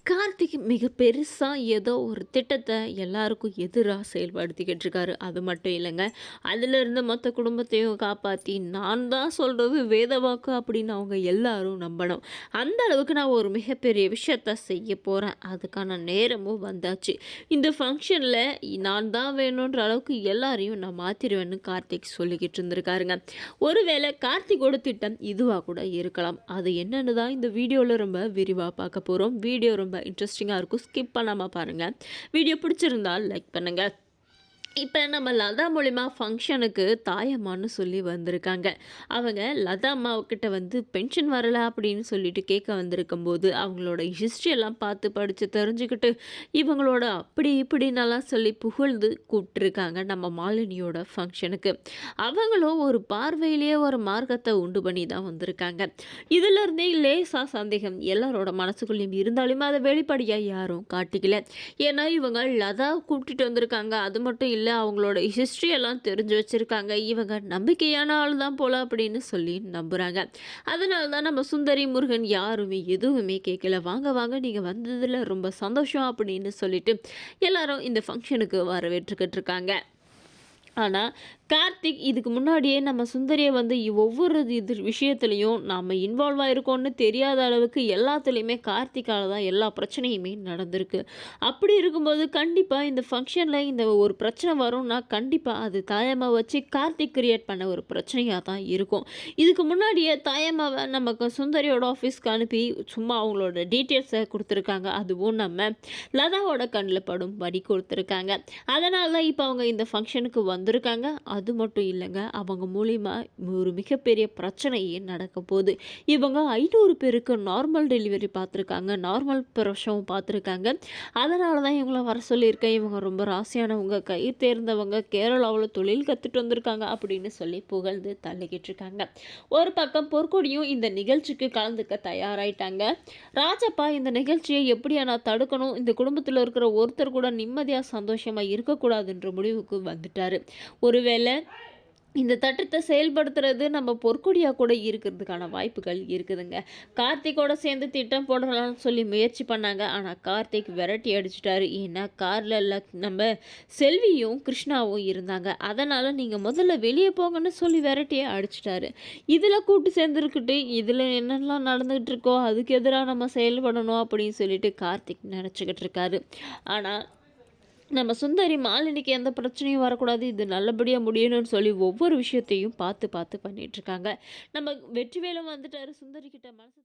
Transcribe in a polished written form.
கார்த்திக் மிக பெருசா ஏதோ ஒரு திட்டத்த எல்லாருக்கும் எதிரா செயல்படுத்திக்கிட்டு இருக்காரு. அது மட்டும் இல்லங்க. அதிலிருந்து மொத்த குடும்பத்தையும் காப்பாத்தி, நான் தான் சொல்றது வேதவாக்கு அப்படின்னு அவங்க எல்லாரும் நம்பணும். அந்த அளவுக்கு நான் ஒரு மிகப்பெரிய விஷயத்த செய்ய போறேன். அதுக்கான நேரமும் வந்தாச்சு. இந்த ஃபங்ஷன்ல நான் தான் வேணுன்ற அளவுக்கு எல்லாரையும் நான் மாத்திருவேன்னு கார்த்திக் சொல்லிக்கிட்டு இருந்திருக்காருங்க. ஒருவேளை கார்த்திக்கோட திட்டம் இதுவா கூட இருக்கலாம். அது என்னன்னு தான் இந்த வீடியோல ரொம்ப விரிவா பார்க்க போறோம். வீடியோ ரொம்ப இன்ட்ரெஸ்டிங்கா இருக்கும். ஸ்கிப் பண்ணாம பாருங்க. வீடியோ பிடிச்சிருந்தா லைக் பண்ணுங்க. இப்ப நம்ம லதா மூலியமா ஃபங்ஷனுக்கு தாயம்மான்னு சொல்லி வந்திருக்காங்க. அவங்க லதா அம்மாவுக்கிட்ட வந்து பென்ஷன் வரல அப்படின்னு சொல்லிட்டு கேட்க வந்திருக்கும்போது, அவங்களோட ஹிஸ்ட்ரி எல்லாம் பார்த்து படிச்சு தெரிஞ்சுக்கிட்டு, இவங்களோட அப்படி இப்படின்னெல்லாம் சொல்லி புகழ்ந்து கூப்பிட்டுருக்காங்க நம்ம மாலினியோட ஃபங்ஷனுக்கு. அவங்களும் ஒரு பார்வையிலேயே ஒரு மார்க்கத்த உண்டு பண்ணி தான் வந்திருக்காங்க. இதிலிருந்தே லேசா சந்தேகம் எல்லாரோட மனசுக்குள்ளேயும் இருந்தாலுமே அதை வெளிப்படையா யாரும் காட்டிக்கல. ஏன்னா இவங்க லதா கூப்பிட்டுட்டு வந்திருக்காங்க. அது மட்டும் இல்ல, அவங்களோட ஹிஸ்ட்ரி எல்லாம் தெரிஞ்சு வச்சிருக்காங்க. இவங்க நம்பிக்கையான ஆள் தான் போல அப்படின்னு சொல்லி நம்புறாங்க. அதனால தான் நம்ம சுந்தரி, முருகன் யாருமே எதுவுமே கேட்கல. வாங்க வாங்க நீங்க வந்ததுல ரொம்ப சந்தோஷம் அப்படின்னு சொல்லிட்டு எல்லாரும் இந்த ஃபங்ஷனுக்கு வரவேற்றுக்கிட்டு இருக்காங்க. ஆனா, கார்த்திக் இதுக்கு முன்னாடியே நம்ம சுந்தரிய வந்து ஒவ்வொரு விஷயத்துலயும் நாம இன்வால்வ் ஆயிருக்கோம்னு தெரியாத அளவுக்கு எல்லாத்துலயுமே கார்த்திக்கால தான் எல்லா பிரச்சனையுமே நடந்திருக்கு. அப்படி இருக்கும்போது கண்டிப்பா இந்த ஃபங்ஷன்ல இந்த ஒரு பிரச்சனை வரும்னா, கண்டிப்பா அது தாயம்மாவ வச்சு கார்த்திக் கிரியேட் பண்ண ஒரு பிரச்சனையா தான் இருக்கும். இதுக்கு முன்னாடியே தாயம்மாவ நமக்கு சுந்தரியோட ஆஃபீஸ்க்கு அனுப்பி சும்மா அவங்களோட டீட்டெயில்ஸ குடுத்துருக்காங்க. அதுவும் நம்ம லதாவோட கண்ல படும்படி குடுத்துருக்காங்க. அதனால தான் இப்ப அவங்க இந்த ஃபங்ஷனுக்கு வந்திருக்காங்க. அது மட்டும் இல்லைங்க, அவங்க மூலியமா ஒரு மிகப்பெரிய பிரச்சனையே நடக்க போகுது. இவங்க 500 பேருக்கு நார்மல் டெலிவரி பார்த்துருக்காங்க. நார்மல் பிரசவம் பார்த்துருக்காங்க. அதனால தான் இவங்கள வர சொல்லியிருக்கேன். இவங்க ரொம்ப ராசியானவங்க, கை தேர்ந்தவங்க, கேரளாவில் தொழில் கற்றுட்டு வந்திருக்காங்க அப்படின்னு சொல்லி புகழ்ந்து தள்ளிக்கிட்டு இருக்காங்க. ஒரு பக்கம் பொற்கொடியும் இந்த நிகழ்ச்சிக்கு கலந்துக்க தயாராயிட்டாங்க. ராஜப்பா இந்த நிகழ்ச்சியை எப்படியா நான் தடுக்கணும், இந்த குடும்பத்தில் இருக்கிற ஒருத்தர் கூட நிம்மதியாக சந்தோஷமாக இருக்கக்கூடாதுன்ற முடிவுக்கு வந்துட்டாரு. ஒருவேளை இந்த திட்டத்தை செயல்படுத்துறது நம்ம பொற்கொடியாக கூட இருக்கிறதுக்கான வாய்ப்புகள் இருக்குதுங்க. கார்த்திக்கோட சேர்ந்து திட்டம் போடலாம்னு சொல்லி முயற்சி பண்ணாங்க. ஆனால் கார்த்திக் விரட்டி அடிச்சிட்டாரு. ஏன்னா காரில் நம்ம செல்வியும் கிருஷ்ணாவும் இருந்தாங்க. அதனால் நீங்கள் முதல்ல வெளியே போங்கன்னு சொல்லி விரட்டியே அடிச்சிட்டாரு. இதில் கூட்டு சேர்ந்துருக்கிட்டு இதில் என்னெல்லாம் நடந்துகிட்டு இருக்கோ அதுக்கு எதிராக நம்ம செயல்படணும் அப்படின்னு சொல்லிட்டு கார்த்திக் நினச்சிக்கிட்டு இருக்காரு. ஆனால் நம்ம சுந்தரி மாலினிக்கு எந்த பிரச்சனையும் வரக்கூடாது, இது நல்லபடியாக முடியணும்னு சொல்லி ஒவ்வொரு விஷயத்தையும் பார்த்து பார்த்து பண்ணிகிட்ருக்காங்க. நம்ம வெற்றிவேலும் வந்துட்டார் சுந்தரி கிட்ட மனசு